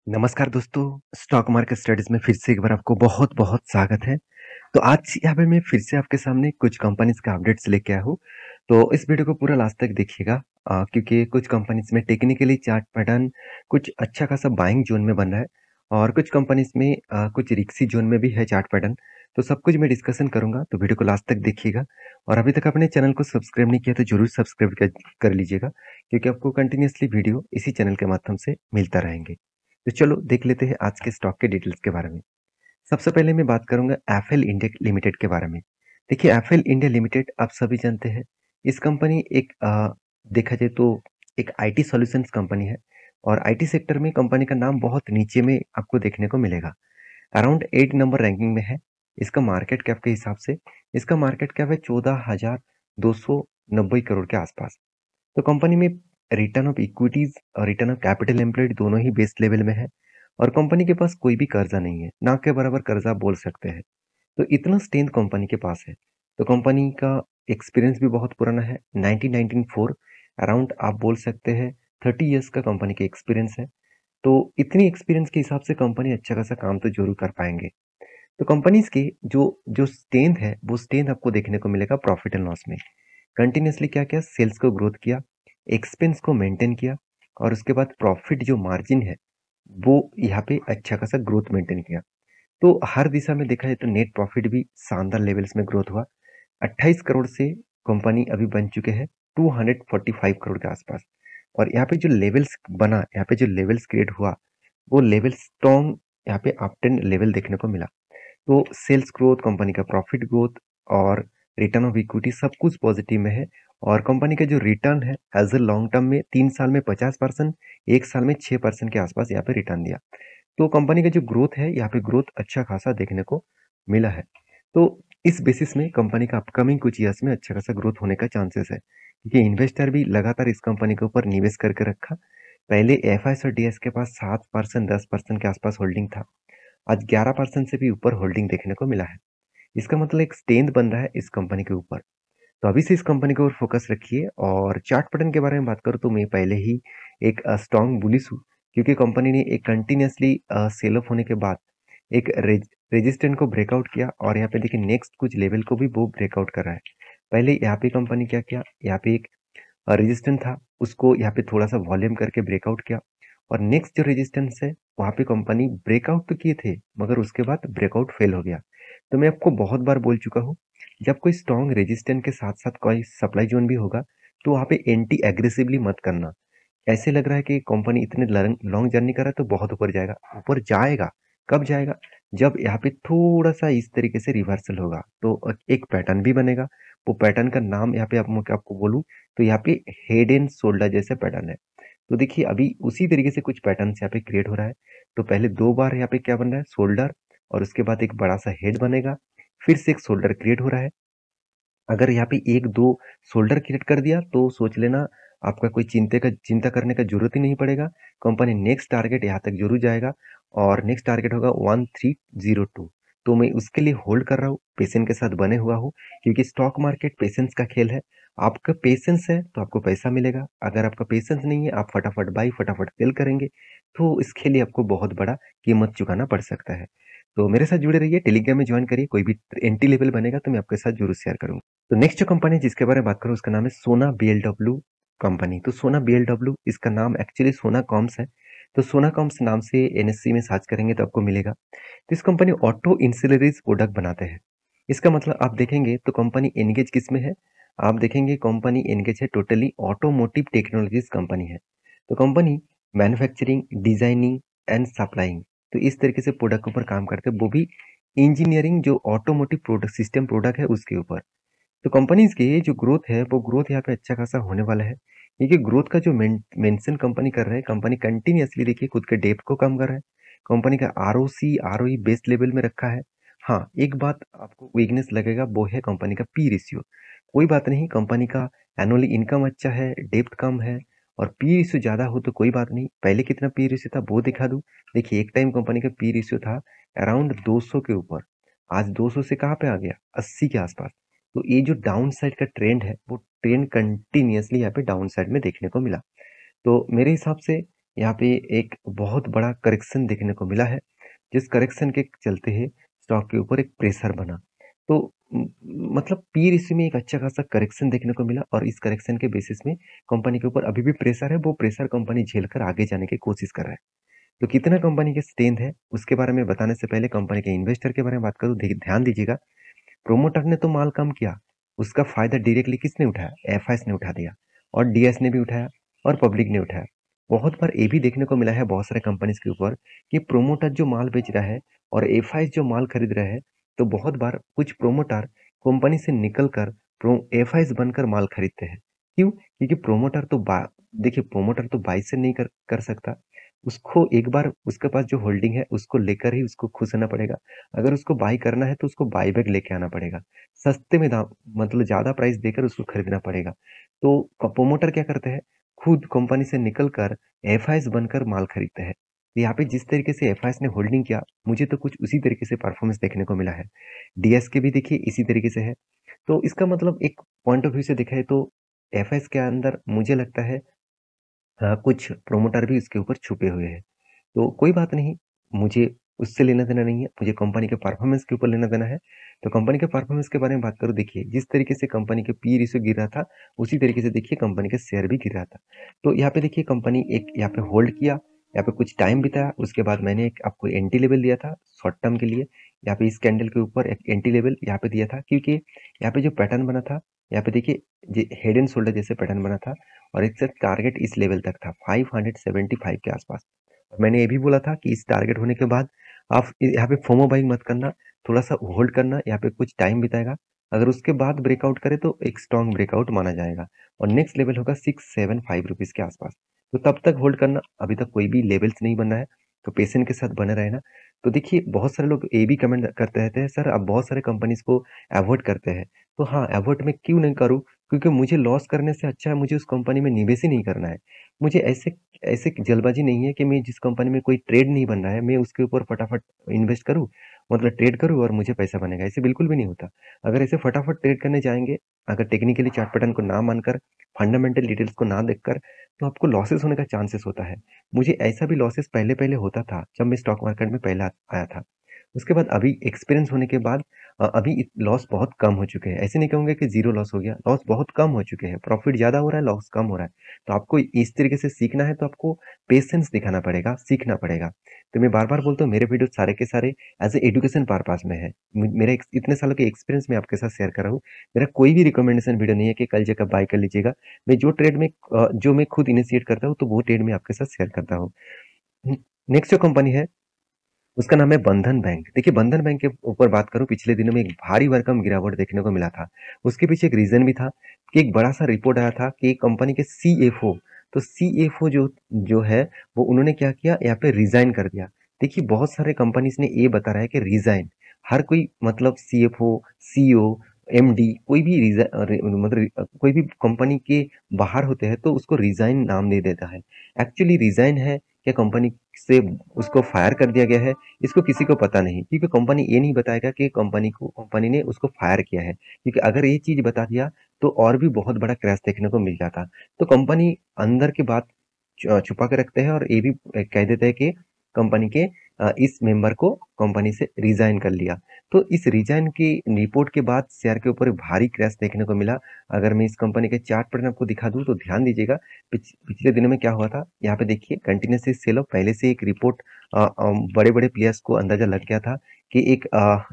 नमस्कार दोस्तों, stock market studies में फिर से एक बार आपको बहुत-बहुत स्वागत है। तो आज यहाँ पे मैं फिर से आपके सामने कुछ कंपनीज़ का अपडेट्स लेके आया हूँ। तो इस वीडियो को पूरा लास्ट तक देखिएगा क्योंकि कुछ कंपनीज़ में टेक्निकली चार्ट पैटर्न कुछ अच्छा खासा बाइंग ज़ोन में बन रहा है और कुछ कंपनीज़ में कुछ रिस्की ज़ोन में भी है चार्ट पैटर्न। तो सब कुछ मैं डिस्कशन करूँगा, तो वीडियो को लास्ट तक देखिएगा और अभी तक आपने चैनल को सब्सक्राइब नहीं किया तो ज़रूर सब्सक्राइब कर लीजिएगा क्योंकि आपको कंटिन्यूअसली वीडियो इसी चैनल के माध्यम से मिलता रहेंगे। तो चलो देख लेते हैं आज के स्टॉक के डिटेल्स के बारे में। सबसे पहले मैं बात करूंगा एफएल इंडिया लिमिटेड के बारे में। देखिए एफएल इंडिया लिमिटेड आप सभी जानते हैं, इस कंपनी एक देखा जाए तो एक आईटी सॉल्यूशंस कंपनी है और आईटी सेक्टर में कंपनी का नाम बहुत नीचे में आपको देखने को मिलेगा। अराउंड 8 नंबर रैंकिंग में है। इसका मार्केट कैप के हिसाब से इसका मार्केट कैप है 14,290 करोड़ के आसपास। तो कंपनी में रिटर्न ऑफ इक्विटीज और रिटर्न ऑफ कैपिटल एम्प्लॉयड दोनों ही बेस्ट लेवल में है और कंपनी के पास कोई भी कर्जा नहीं है, ना के बराबर कर्जा बोल सकते हैं। तो इतना स्ट्रेंथ कंपनी के पास है। तो कंपनी का एक्सपीरियंस भी बहुत पुराना है। 1994 अराउंड आप बोल सकते हैं 30 इयर्स का कंपनी का एक्सपीरियंस है। तो इतनी एक्सपीरियंस के हिसाब से कंपनी अच्छा खासा काम तो जरूर कर पाएंगे। तो कंपनीज की जो जो स्ट्रेंथ है वो स्ट्रेंथ आपको देखने को मिलेगा प्रॉफिट एंड लॉस में। कंटिन्यूअसली क्या किया, सेल्स को ग्रोथ किया, एक्सपेंस को मेंटेन किया और उसके बाद प्रॉफिट जो मार्जिन है वो यहाँ पे अच्छा खासा ग्रोथ मेंटेन किया। तो हर दिशा में देखा जाए तो नेट प्रॉफिट भी शानदार लेवल्स में ग्रोथ हुआ। 28 करोड़ से कंपनी अभी बन चुके हैं 245 करोड़ के आसपास। और यहाँ पे जो लेवल्स बना, यहाँ पे जो लेवल्स क्रिएट हुआ वो लेवल स्ट्रॉन्ग यहाँ पे अपटेन लेवल देखने को मिला। तो सेल्स ग्रोथ, कंपनी का प्रॉफिट ग्रोथ और रिटर्न ऑफ इक्विटी सब कुछ पॉजिटिव में है। और कंपनी का जो रिटर्न है एज ए लॉन्ग टर्म में 3 साल में 50%, 1 साल में 6% के आसपास यहाँ पे रिटर्न दिया। तो कंपनी का जो ग्रोथ है यहाँ पे ग्रोथ अच्छा खासा देखने को मिला है। तो इस बेसिस में कंपनी का अपकमिंग कुछ ईयर्स में अच्छा खासा ग्रोथ होने का चांसेस है क्योंकि इन्वेस्टर भी लगातार इस कंपनी के ऊपर निवेश करके रखा। पहले एफआईएस और डीएस के पास 7% 10% के आसपास होल्डिंग था। आज 11% से भी ऊपर होल्डिंग देखने को मिला है। इसका मतलब एक स्ट्रेंथ बन रहा है इस कंपनी के ऊपर। तो अभी से इस कंपनी के ऊपर फोकस रखिए। और चार्ट पैटर्न के बारे में बात करूँ तो मैं पहले ही एक स्ट्रॉन्ग बुलिश हूँ क्योंकि कंपनी ने एक कंटिन्यूअसली सेल ऑफ होने के बाद एक रेजिस्टेंट को ब्रेकआउट किया और यहाँ पे देखिए नेक्स्ट कुछ लेवल को भी वो ब्रेकआउट कर रहा है। पहले यहाँ पे कंपनी क्या किया, यहाँ पे एक रेजिस्टेंस था, उसको यहाँ पे थोड़ा सा वॉल्यूम करके ब्रेकआउट किया और नेक्स्ट जो रेजिस्टेंस है वहाँ पे कंपनी ब्रेकआउट तो किए थे मगर उसके बाद ब्रेकआउट फेल हो गया। तो मैं आपको बहुत बार बोल चुका हूँ, जब कोई स्ट्रॉन्ग रेजिस्टेंस के साथ साथ कोई सप्लाई जोन भी होगा तो वहाँ पे एंटी एग्रेसिवली मत करना। ऐसे लग रहा है कि कंपनी इतने लॉन्ग जर्नी कर रहा है तो बहुत ऊपर जाएगा। ऊपर जाएगा, कब जाएगा? जब यहाँ पे थोड़ा सा इस तरीके से रिवर्सल होगा तो एक पैटर्न भी बनेगा। वो पैटर्न का नाम यहाँ पे आपको बोलूँ तो यहाँ पे हेड एंड शोल्डर जैसे पैटर्न है। तो देखिए अभी उसी तरीके से कुछ पैटर्न यहाँ पे क्रिएट हो रहा है। तो पहले 2 बार यहाँ पे क्या बन रहा है, शोल्डर और उसके बाद एक बड़ा सा हेड बनेगा, फिर से एक शोल्डर क्रिएट हो रहा है। अगर यहाँ पे 1-2 शोल्डर क्रिएट कर दिया तो सोच लेना आपका कोई चिंता करने का जरूरत ही नहीं पड़ेगा। कंपनी नेक्स्ट टारगेट यहाँ तक जरूर जाएगा और नेक्स्ट टारगेट होगा 1302। तो मैं उसके लिए होल्ड कर रहा हूँ, पेशेंस के साथ बने हुआ हूँ क्योंकि स्टॉक मार्केट पेशेंस का खेल है। आपका पेशेंस है तो आपको पैसा मिलेगा, अगर आपका पेशेंस नहीं है आप फटाफट बाई फटाफट सेल करेंगे तो इसके लिए आपको बहुत बड़ा कीमत चुकाना पड़ सकता है। तो मेरे साथ जुड़े रहिए, टेलीग्राम में ज्वाइन करिए, कोई भी एंटी लेवल बनेगा तो मैं आपके साथ जरूर शेयर करूंगा। तो नेक्स्ट जो कंपनी जिसके बारे में बात करूँ उसका नाम है सोना बीएलडब्ल्यू कंपनी। तो सोना बीएलडब्ल्यू इसका नाम एक्चुअली सोना कॉम्स है। तो सोना कॉम्स नाम से एनएससी में सर्च करेंगे तो आपको मिलेगा। तो इस कंपनी ऑटो इंसिलरीज प्रोडक्ट बनाते हैं। इसका मतलब आप देखेंगे तो कंपनी एंगेज किस में है, आप देखेंगे कंपनी एंगेज है टोटली ऑटोमोटिव टेक्नोलॉजीज कंपनी है। तो company manufacturing, designing and supplying, तो इस तरीके से प्रोडक्ट के ऊपर काम करते हैं, वो भी इंजीनियरिंग जो ऑटोमोटिव प्रोडक्ट सिस्टम प्रोडक्ट है उसके ऊपर। तो कंपनीज की जो ग्रोथ है वो ग्रोथ यहाँ पे अच्छा खासा होने वाला है क्योंकि ग्रोथ का जो मेंशन कंपनी कर रहा है, कंपनी कंटिन्यूअसली देखिए खुद के डेप्थ को कम कर रहा है। कंपनी का आरओसी आरओई बेस्ट लेवल में रखा है। हाँ, एक बात आपको वीकनेस लगेगा वो है कंपनी का पी रेशियो। कोई बात नहीं, कंपनी का एनुअली इनकम अच्छा है, डेप्थ कम है और पी रेशियो ज्यादा हो तो कोई बात नहीं। पहले कितना पी रेशियो था वो दिखा दूं। देखिए एक टाइम कंपनी का पी रेशियो था अराउंड 200 के ऊपर, आज 200 से कहाँ पे आ गया, 80 के आसपास। तो ये जो डाउन साइड का ट्रेंड है वो ट्रेंड कंटिन्यूअसली यहाँ पे डाउन साइड में देखने को मिला। तो मेरे हिसाब से यहाँ पे एक बहुत बड़ा करेक्शन देखने को मिला है, जिस करेक्शन के चलते ही स्टॉक के ऊपर एक प्रेशर बना। तो मतलब पी रेशियो में एक अच्छा खासा करेक्शन देखने को मिला और इस करेक्शन के बेसिस में कंपनी के ऊपर अभी भी प्रेशर है, वो प्रेशर कंपनी झेल कर आगे जाने की कोशिश कर रहा है। तो कितना कंपनी की स्ट्रेंथ है, उसके बारे में बताने से पहले कंपनी के इन्वेस्टर के बारे में बात करूँ, ध्यान दीजिएगा। प्रोमोटर ने तो माल कम किया, उसका फायदा डायरेक्टली किसने उठाया? एफआईएस ने उठा दिया और डीएस ने भी उठाया और पब्लिक ने उठाया। बहुत बार ये भी देखने को मिला है बहुत सारे कंपनीज के ऊपर कि प्रोमोटर जो माल बेच रहा है और एफआईएस जो माल खरीद रहा है, तो बहुत बार कुछ प्रोमोटर कंपनी से निकल कर एफआईएस बनकर माल खरीदते हैं। क्यों? क्योंकि प्रोमोटर तो देखिए, प्रोमोटर तो बाई से नहीं कर सकता। उसको एक बार उसके पास जो होल्डिंग है उसको लेकर ही उसको खुश होना पड़ेगा। अगर उसको बाई करना है तो उसको बाई बैक लेके आना पड़ेगा। सस्ते में दाम, मतलब ज़्यादा प्राइस देकर उसको खरीदना पड़ेगा। तो प्रोमोटर क्या करते हैं? खुद कंपनी से निकल कर एफआईएस बनकर माल खरीदते हैं। तो यहाँ पे जिस तरीके से एफआईएस ने होल्डिंग किया, मुझे तो कुछ उसी तरीके से परफॉर्मेंस देखने को मिला है। डीएस के भी देखिए इसी तरीके से है। तो इसका मतलब एक पॉइंट ऑफ व्यू से देखा है तो एफआईएस के अंदर मुझे लगता है कुछ प्रोमोटर भी इसके ऊपर छुपे हुए हैं। तो कोई बात नहीं, मुझे उससे लेना-देना नहीं है, मुझे कंपनी के परफॉर्मेंस के ऊपर लेना-देना है। तो कंपनी के परफॉर्मेंस के बारे में बात करूँ, देखिए, जिस तरीके से कंपनी के पी रेशियो गिर रहा था, उसी तरीके से देखिए कंपनी का शेयर भी गिर रहा था। तो यहाँ पे देखिए कंपनी एक यहाँ पे होल्ड किया, यहाँ पे कुछ टाइम बिताया, उसके बाद मैंने एक आपको एंट्री लेवल दिया था शॉर्ट टर्म के लिए। यहाँ पे इस कैंडल के ऊपर एक एंट्री लेवल यहाँ पे दिया था क्योंकि यहाँ पे जो पैटर्न बना था, यहाँ पे देखिए ये हेड एंड शोल्डर जैसे पैटर्न बना था और इसका टारगेट इस लेवल तक था 575 के आसपास। और मैंने ये भी बोला था कि इस टारगेट होने के बाद आप यहाँ पे फोमो बाइंग मत करना, थोड़ा सा होल्ड करना, यहाँ पे कुछ टाइम बिताएगा। अगर उसके बाद ब्रेकआउट करे तो एक स्ट्रॉन्ग ब्रेकआउट माना जाएगा और नेक्स्ट लेवल होगा 675 रुपीज के आसपास। तो तब तक होल्ड करना, अभी तक कोई भी लेवल्स नहीं बना है, तो पेशेंट के साथ बने रहना। तो देखिए बहुत सारे लोग ये भी कमेंट करते रहते हैं, सर आप बहुत सारे कंपनीज को अवॉइड करते हैं। तो हाँ, अवॉइड मैं क्यों नहीं करूँ? क्योंकि मुझे लॉस करने से अच्छा है मुझे उस कंपनी में निवेश ही नहीं करना है। मुझे ऐसे ऐसे जल्दबाजी नहीं है कि मैं जिस कंपनी में कोई ट्रेड नहीं बन रहा है, मैं उसके ऊपर फटाफट इन्वेस्ट करूँ, मतलब ट्रेड करूँ और मुझे पैसा बनेगा, ऐसे बिल्कुल भी नहीं होता। अगर ऐसे फटाफट ट्रेड करने जाएँगे, अगर टेक्निकली चार्ट पैटर्न को ना मानकर, फंडामेंटल डिटेल्स को ना देखकर, तो आपको लॉसेस होने का चांसेस होता है। मुझे ऐसा भी लॉसेस पहले-पहले होता था, जब मैं स्टॉक मार्केट में पहला आया था। उसके बाद अभी एक्सपीरियंस होने के बाद अभी लॉस बहुत कम हो चुके हैं। ऐसे नहीं कहूँगा कि ज़ीरो लॉस हो गया, लॉस बहुत कम हो चुके हैं। प्रॉफ़िट ज़्यादा हो रहा है, लॉस कम हो रहा है। तो आपको इस तरीके से सीखना है तो आपको पेशेंस दिखाना पड़ेगा, सीखना पड़ेगा। तो मैं बार-बार बोलता हूँ मेरे वीडियो सारे के सारे एज़ ए एजुकेशन पर्पज़ में है। मेरा इतने सालों के एक्सपीरियंस मैं आपके साथ शेयर कर रहा हूँ। मेरा कोई भी रिकमेंडेशन वीडियो नहीं है कि कल जाकर बाय कर लीजिएगा। मैं जो ट्रेड में जो मैं खुद इनिशिएट करता हूँ तो वो ट्रेड मैं आपके साथ शेयर करता हूँ। नेक्स्ट जो कंपनी है उसका नाम है बंधन बैंक। देखिए बंधन बैंक के ऊपर बात करूँ, पिछले दिनों में एक भारी भरकम गिरावट देखने को मिला था। उसके पीछे एक रीज़न भी था कि एक बड़ा-सा रिपोर्ट आया था कि कंपनी के सीएफओ, तो सीएफओ जो जो है वो उन्होंने क्या किया, यहाँ पे रिज़ाइन कर दिया। देखिए बहुत सारे कंपनीज़ ने ये बता रहा है कि रिज़ाइन, हर कोई मतलब सीएफओ, सीईओ, एमडी कोई भी मतलब कोई भी कंपनी के बाहर होते हैं तो उसको रिज़ाइन नाम दे देता है। एक्चुअली रिज़ाइन है या कंपनी से उसको फायर कर दिया गया है, इसको किसी को पता नहीं, क्योंकि कंपनी ये नहीं बताएगा कि कंपनी ने उसको फायर किया है, क्योंकि अगर ये चीज़ बता दिया तो और भी बहुत बड़ा क्रैश देखने को मिल जाता। तो कंपनी अंदर की बात छुपा के रखते हैं और ये भी कह देते हैं कि कंपनी के इस मेंबर को कंपनी से रिजाइन कर लिया। तो इस रिजाइन की रिपोर्ट के बाद शेयर के ऊपर भारी क्रैश देखने को मिला। अगर मैं इस कंपनी के चार्ट पैटर्न आपको दिखा दूं तो ध्यान दीजिएगा, पिछले दिनों में क्या हुआ था, यहाँ पे देखिए कंटिन्यूसली सेल ऑफ, पहले से एक रिपोर्ट बड़े-बड़े प्लेयर्स को अंदाजा लग गया था कि एक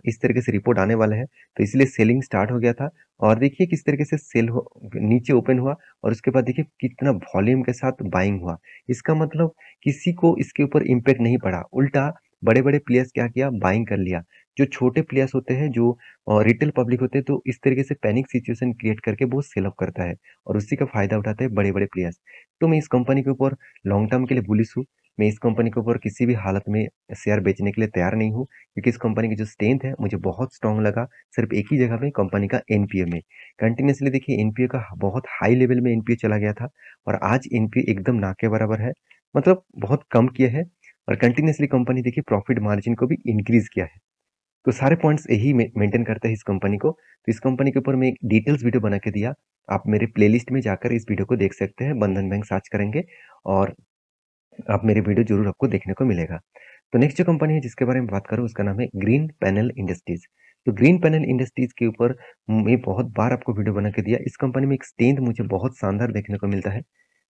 इस तरीके से रिपोर्ट आने वाला है, तो इसलिए सेलिंग स्टार्ट हो गया था। और देखिए किस तरीके से सेल हो नीचे ओपन हुआ और उसके बाद देखिए कितना वॉल्यूम के साथ बाइंग हुआ। इसका मतलब किसी को इसके ऊपर इम्पैक्ट नहीं पड़ा, उल्टा बड़े-बड़े प्लेयर्स क्या किया, बाइंग कर लिया। जो छोटे प्लेयर्स होते हैं, जो रिटेल पब्लिक होते हैं, तो इस तरीके से पैनिक सिचुएशन क्रिएट करके वो सेल ऑफ करता है और उसी का फायदा उठाते हैं बड़े-बड़े प्लेयर्स। तो मैं इस कंपनी के ऊपर लॉन्ग टर्म के लिए बुलिश हूँ। मैं इस कंपनी के ऊपर किसी भी हालत में शेयर बेचने के लिए तैयार नहीं हूँ, क्योंकि इस कंपनी की जो स्ट्रेंथ है मुझे बहुत स्ट्रांग लगा, सिर्फ एक ही जगह पे, कंपनी का एनपीए में। कंटिन्यूअसली देखिए एनपीए का बहुत हाई लेवल में एनपीए चला गया था और आज एनपीए एकदम ना के बराबर है, मतलब बहुत कम किया है। और कंटिन्यूअसली कंपनी देखिए प्रॉफिट मार्जिन को भी इंक्रीज किया है। तो सारे पॉइंट्स यही मेंटेन करते हैं इस कंपनी को। तो इस कंपनी के ऊपर मैं एक डिटेल्स वीडियो बना के दिया। आप मेरे प्लेलिस्ट में जाकर इस वीडियो को देख सकते हैं, बंधन बैंक सर्च करेंगे और आप मेरे वीडियो ज़रूर आपको देखने को मिलेगा। तो नेक्स्ट जो कंपनी है जिसके बारे में बात करूँ उसका नाम है ग्रीन पैनल इंडस्ट्रीज़। तो ग्रीन पैनल इंडस्ट्रीज़ के ऊपर मैं बहुत बार आपको वीडियो बना के दिया। इस कंपनी में एक स्ट्रेंथ मुझे बहुत शानदार देखने को मिलता है।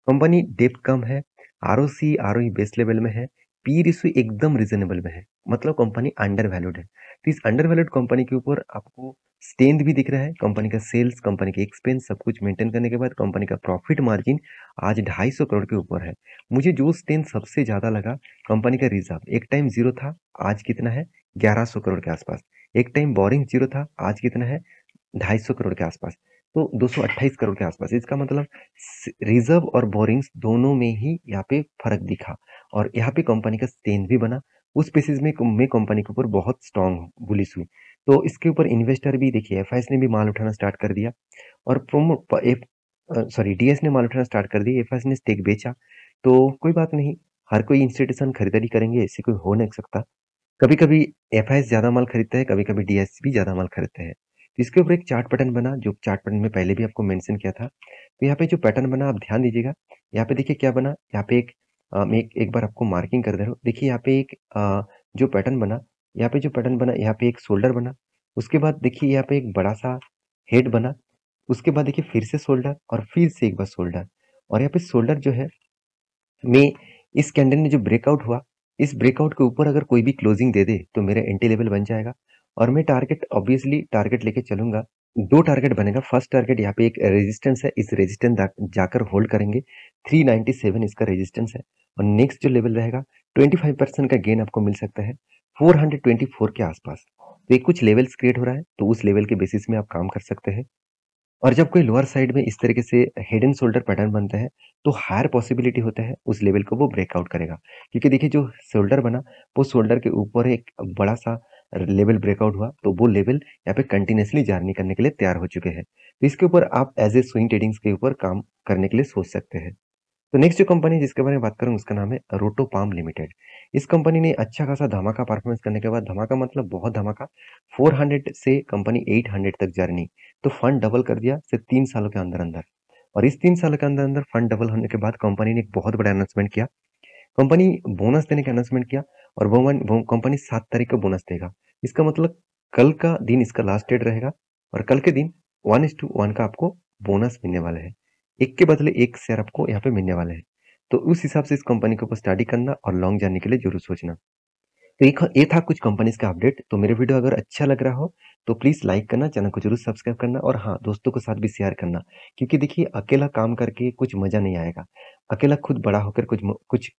कंपनी डेप्थ कम है, आरओसी, आरओई बेस लेवल में है, पी रेशियो एकदम रीज़नेबल में है, मतलब कंपनी अंडर वैल्यूड है। तो इस अंडर वैल्यूड कंपनी के ऊपर आपको स्ट्रेंथ भी दिख रहा है, कंपनी का सेल्स, कंपनी के एक्सपेंस सब कुछ मेंटेन करने के बाद कंपनी का प्रॉफिट मार्जिन आज 250 करोड़ के ऊपर है। मुझे जो स्ट्रेंथ सबसे ज़्यादा लगा कंपनी का रिजर्व, एक टाइम ज़ीरो था, आज कितना है? 1100 करोड़ के आसपास। एक टाइम बोरिंग ज़ीरो था, आज कितना है? 250 करोड़ के आसपास। तो 228 करोड़ के आसपास। इसका मतलब रिजर्व और बोरिंग्स दोनों में ही यहाँ पे फर्क दिखा और यहाँ पे कंपनी का स्ट्रेंथ भी बना। उस बेसिस में कंपनी के ऊपर बहुत स्ट्रांग बुलिश हुई। तो इसके ऊपर इन्वेस्टर भी देखिए एफआईएस ने भी माल उठाना स्टार्ट कर दिया और डीएस ने माल उठाना स्टार्ट कर दी, एफआईएस ने स्टेक बेचा। तो कोई बात नहीं, हर कोई इंस्टीट्यूशन खरीदारी करेंगे ऐसे कोई हो नहीं सकता। कभी कभी एफआईएस ज्यादा माल खरीदता है, कभी कभी डीएस भी ज्यादा माल खरीदते हैं। तो इसके ऊपर एक चार्ट पैटर्न बना जो चार्ट पैटर्न में पहले भी आपको मेंशन किया था। तो यहाँ पे जो पैटर्न बना आप ध्यान दीजिएगा। यहाँ पे देखिए क्या बना, यहाँ पे मैं एक बार आपको मार्किंग कर दे रहा हूँ। देखिए यहाँ पे एक जो पैटर्न बना, यहाँ पे जो पैटर्न बना, यहाँ पे एक शोल्डर बना। उसके बाद देखिए यहाँ पे एक बड़ा सा हेड बना। उसके बाद देखिए फिर से शोल्डर और फिर से एक बार शोल्डर। और यहाँ पे शोल्डर जो है में इस कैंडल में जो ब्रेकआउट हुआ, इस ब्रेकआउट के ऊपर अगर कोई भी क्लोजिंग दे दे तो मेरा एंटी लेवल बन जाएगा और मैं टारगेट ऑब्वियसली टारगेट लेके चलूंगा। दो टारगेट बनेगा। फर्स्ट टारगेट यहाँ पे एक रेजिस्टेंस है, इस रेजिस्टेंस जाकर होल्ड करेंगे। 397 इसका रेजिस्टेंस है और नेक्स्ट जो लेवल रहेगा 25% का गेन आपको मिल सकता है 424 के आसपास। तो ये कुछ लेवल्स क्रिएट हो रहा है, तो उस लेवल के बेसिस में आप काम कर सकते हैं। और जब कोई लोअर साइड में इस तरीके से हेड एंड शोल्डर पैटर्न बनता है तो हायर पॉसिबिलिटी होता है उस लेवल को वो ब्रेकआउट करेगा, क्योंकि देखिए जो शोल्डर बना वो शोल्डर के ऊपर एक बड़ा सा लेवल ब्रेकआउट हुआ, तो वो लेवल यहाँ पे कंटिन्यूसली जर्नी करने के लिए तैयार हो चुके हैं। तो इसके ऊपर आप एज ए स्विंग ट्रेडिंग्स के ऊपर काम करने के लिए सोच सकते हैं। तो नेक्स्ट जो कंपनी जिसके बारे में बात करूँ उसका नाम है रोटोपाम लिमिटेड। इस कंपनी ने अच्छा खासा धमाका परफॉर्मेंस करने के बाद, धमाका मतलब बहुत धमाका, 400 से कंपनी 800 तक जर्नी, तो फंड डबल कर दिया सिर्फ 3 सालों के अंदर अंदर। और इस 3 सालों के अंदर अंदर फंड डबल होने के बाद कंपनी ने एक बहुत बड़ा अनाउंसमेंट किया। कंपनी बोनस देने का अनाउंसमेंट किया और वो कंपनी 7 तारीख को बोनस देगा। इसका मतलब कल का दिन इसका लास्ट डेट रहेगा और कल के दिन 1:1 का आपको बोनस मिलने वाला है। एक के बदले एक शेयर आपको यहाँ पे मिलने वाला है। तो उस हिसाब से इस कंपनी के ऊपर स्टडी करना और लॉन्ग जाने के लिए जरूर सोचना। तो ये था कुछ कंपनीज का अपडेट। तो मेरे वीडियो अगर अच्छा लग रहा हो तो प्लीज लाइक करना, चैनल को जरूर सब्सक्राइब करना और हाँ, दोस्तों के साथ भी शेयर करना, क्योंकि देखिए अकेला काम करके कुछ मजा नहीं आएगा। अकेला खुद बड़ा होकर कुछ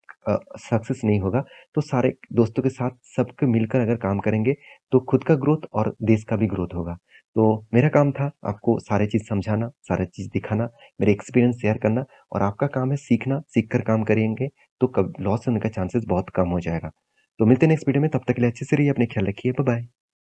सक्सेस नहीं होगा। तो सारे दोस्तों के साथ सबके मिलकर अगर काम करेंगे तो खुद का ग्रोथ और देश का भी ग्रोथ होगा। तो मेरा काम था आपको सारे चीज समझाना, सारे चीज दिखाना, मेरे एक्सपीरियंस शेयर करना और आपका काम है सीखना। सीख कर काम करेंगे तो कब लॉस होने का चांसेस बहुत कम हो जाएगा। तो मिलते हैं नेक्स्ट वीडियो में, तब तक के लिए अच्छे से रहिए, अपने ख्याल रखिए, बाय बाय।